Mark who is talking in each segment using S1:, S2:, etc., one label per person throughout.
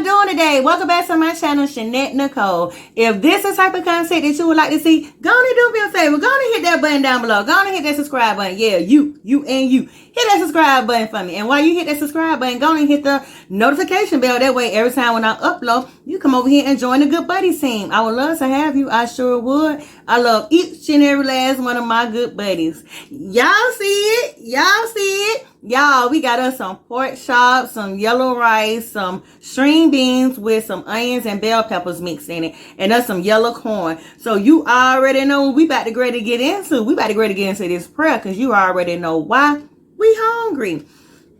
S1: doing today? Welcome back to my channel, Shanette Nicole. If this is the type of content that you would like to see, go on and do me a favor. Go on and hit that button down below. Go on and hit that subscribe button. Yeah, you. Hit that subscribe button for me. And while you hit that subscribe button, go on and hit the notification bell. That way, every time when I upload, you come over here and join the Good Buddies team. I would love to have you. I sure would. I love each and every last one of my good buddies. Y'all see it? Y'all see it? Y'all, we got us some pork chops, some yellow rice, some string beans with some onions and bell peppers mixed in it, and us some yellow corn. So you already know what we about to get into. We about to get into this prayer because you already know why we hungry.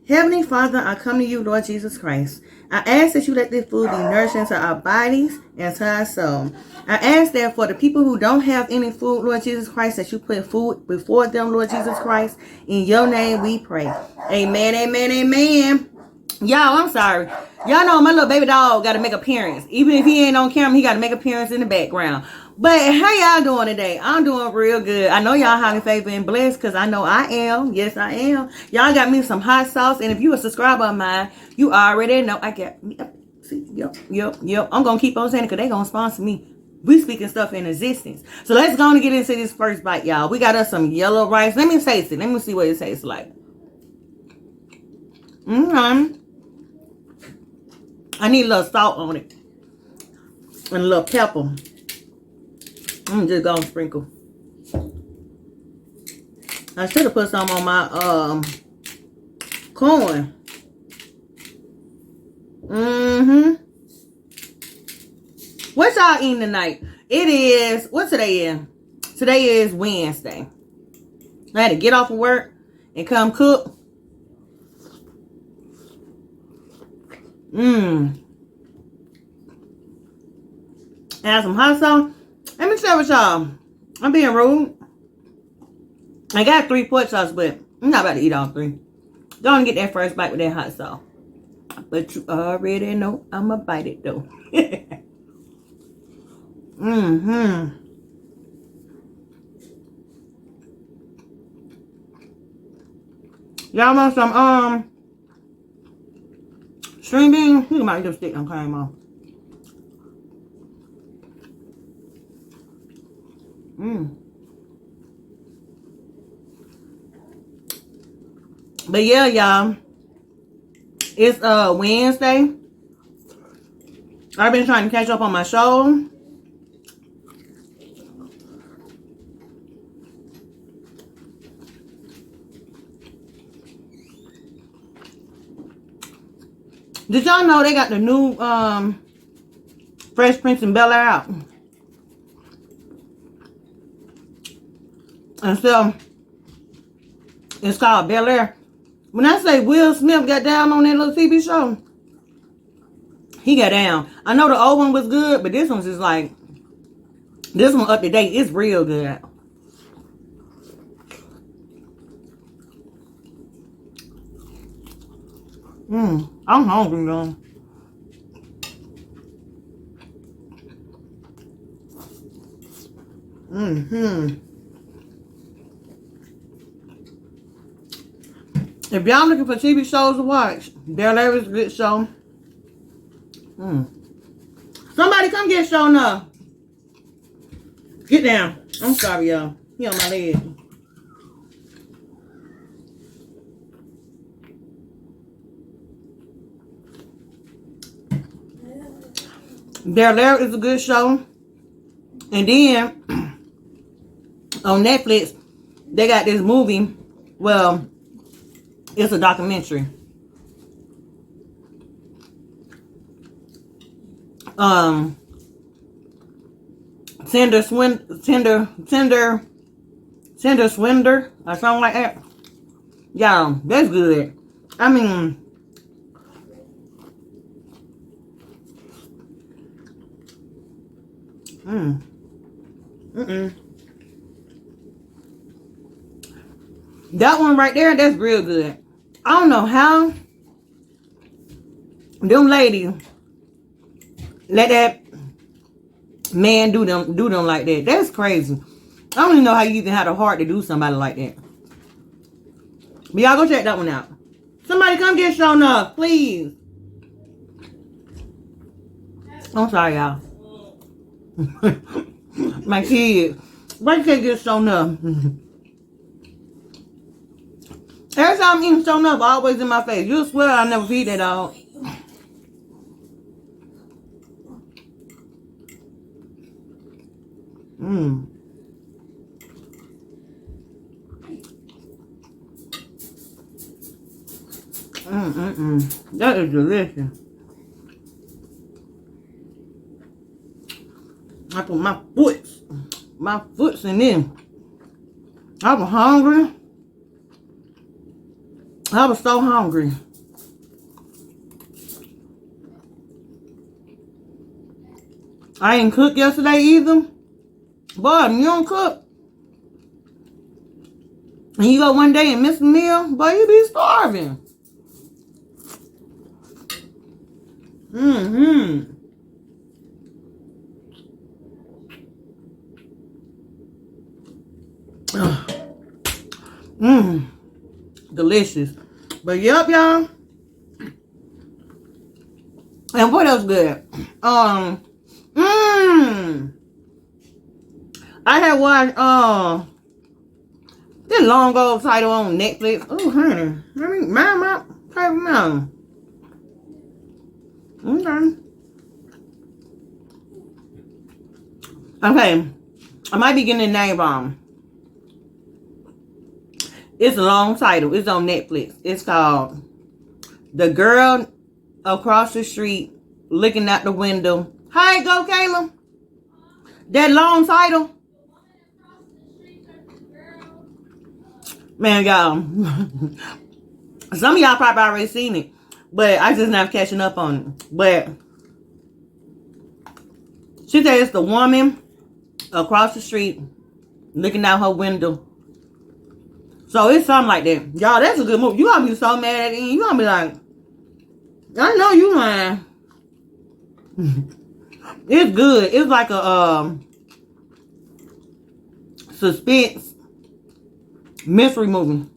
S1: Heavenly Father, I come to you, Lord Jesus Christ. I ask that you let this food be nourishing to our bodies and to our soul. I ask that for the people who don't have any food, Lord Jesus Christ, that you put food before them, Lord Jesus Christ. In your name we pray. Amen, amen, amen. Y'all, I'm sorry. Y'all know my little baby dog got to make appearance. Even if he ain't on camera, he got to make appearance in the background. But how y'all doing today? I'm doing real good. I know y'all highly favored and blessed because I know I am. Yes, I am. Y'all got me some hot sauce. And if you a subscriber of mine, you already know I got me. See, yep. I'm going to keep on saying it because they going to sponsor me. We speaking stuff in existence. So let's go and get into this first bite, y'all. We got us some yellow rice. Let me taste it. Let me see what it tastes like. I need a little salt on it. And a little pepper. I'm just gonna sprinkle. I should have put some on my corn. What y'all eating tonight? It is, what today is? Today is Wednesday. I had to get off of work and come cook. Add some hot sauce. Let me share with y'all. I'm being rude. I got 3 pork chops, but I'm not about to eat all 3. Go on and get that first bite with that hot sauce. But you already know I'ma bite it though. Y'all want some string beans? Look at my lipstick done came off. But yeah, y'all, it's Wednesday. I've been trying to catch up on my show. Did y'all know they got the new Fresh Prince and Bel Air out? And so it's called Bel Air. When I say Will Smith got down on that little TV show, he got down. I know the old one was good, but this one's just like, this one up to date. It's real good. I'm hungry though. If y'all looking for TV shows to watch, Bel Air is a good show. Somebody come get show now. Get down. I'm sorry, y'all. He on my leg. Bel Air is a good show. And then on Netflix, they got this movie. Well, it's a documentary. Tinder Swindler or something like that. Y'all, that's good. I mean, that one right there, that's real good. I don't know how them ladies let that man do them like that. That's crazy. I don't even know how you even had the heart to do somebody like that. But y'all go check that one out. Somebody come get shown up, please. I'm sorry, y'all. My kid. Why you can't get shown up? Every time I'm eating shown up, always in my face. You'll swear I never feed that dog. Mmm. That is delicious. I put my foot's in there. I was hungry. I was so hungry. I didn't cook yesterday either. Boy, you don't cook, and you go one day and miss a meal, boy, you be starving. Delicious. But yep, y'all. And what else good? I had watched this long old title on Netflix. Oh, honey. Let me mind my favorite now. Okay. I might be getting the name wrong. It's a long title. It's on Netflix. It's called The Girl Across the Street Looking Out the Window. Hi, go Kayla. That long title. Man, y'all. Some of y'all probably already seen it. But I just not catching up on it. But she said it's the woman across the street looking out her window. So it's something like that. Y'all, that's a good movie. You gonna be so mad at the end. You gonna be like, I know you lying. It's good. It's like a suspense mystery movie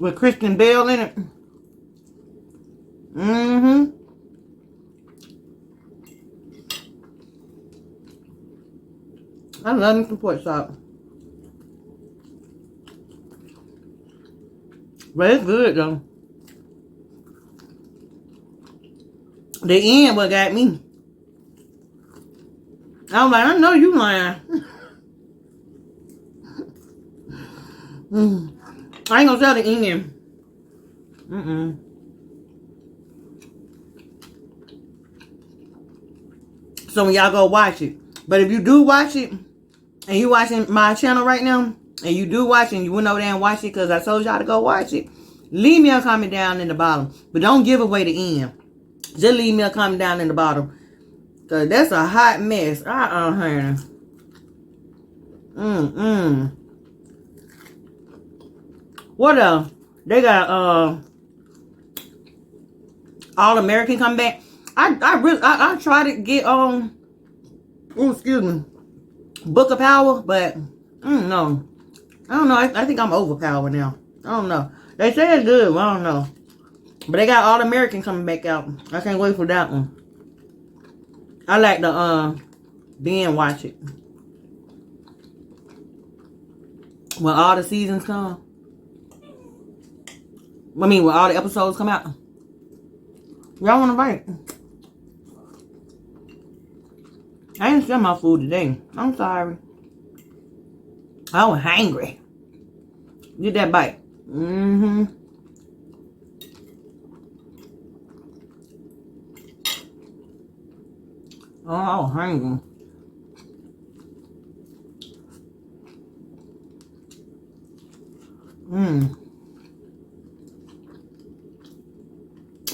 S1: with Kristen Bell in it. I love me some Porkchops. But it's good though. The end what got me. I was like, I know you lying. I ain't gonna tell the end. So when y'all go watch it. But if you do watch it, and you watching my channel right now, and you do watch it, and you went over there and watch it because I told y'all to go watch it, leave me a comment down in the bottom. But don't give away the end. Just leave me a comment down in the bottom. Because that's a hot mess. Honey. What else? They got All American come back. I tried to get on Book of Power, but no. I don't know. I think I'm overpowered now. I don't know. They say it's good, but I don't know. But they got All American coming back out. I can't wait for that one. I like to binge watch it when all the seasons come. I mean, when all the episodes come out. Y'all want to bite? I didn't share my food today. I'm sorry. I was hungry. Get that bite. Oh, I was hungry.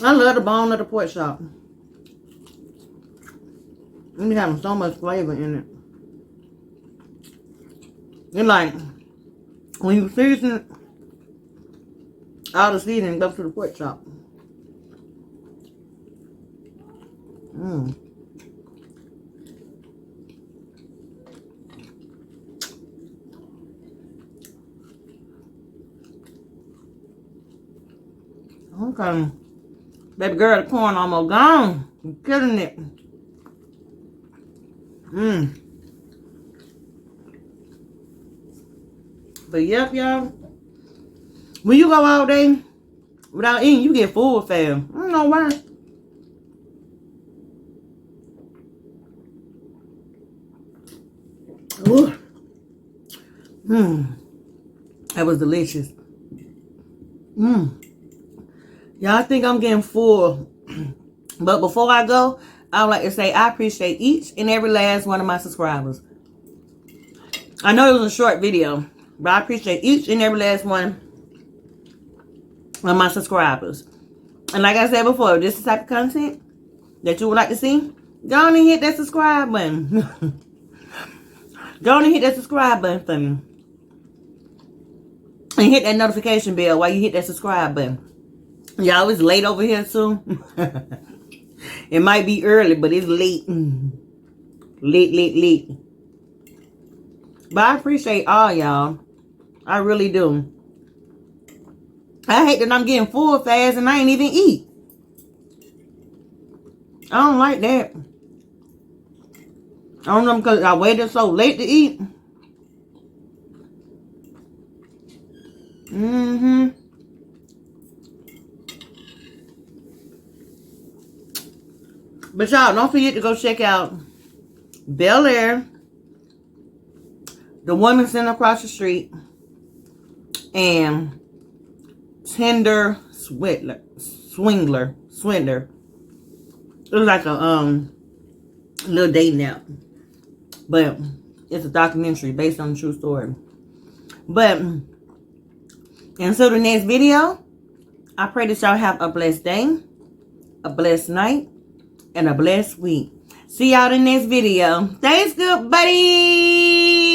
S1: I love the bone of the pork chop. It be having so much flavor in it. It's like when you season it, all the seasoning goes to the pork chop. Okay. Baby girl, the corn almost gone. Killing it. But yep, y'all. When you go all day without eating, you get full fast. I don't know why. Ooh. That was delicious. Y'all think I'm getting full. But before I go, I would like to say I appreciate each and every last one of my subscribers. I know it was a short video, but I appreciate each and every last one of my subscribers. And like I said before, if this is the type of content that you would like to see, go on and hit that subscribe button. Go on and hit that subscribe button for me. And hit that notification bell while you hit that subscribe button. Y'all, it's late over here too. It might be early, but it's late. Late. But I appreciate all y'all. I really do. I hate that I'm getting full fast and I ain't even eat. I don't like that. I don't know because I waited so late to eat. But y'all, don't forget to go check out Bel Air, the woman sitting across the street, and Tinder Swindler. It was like a little dating app, but it's a documentary based on a true story. But until the next video, I pray that y'all have a blessed day, a blessed night, and a blessed week. See y'all in the next video. Thanks, good buddy.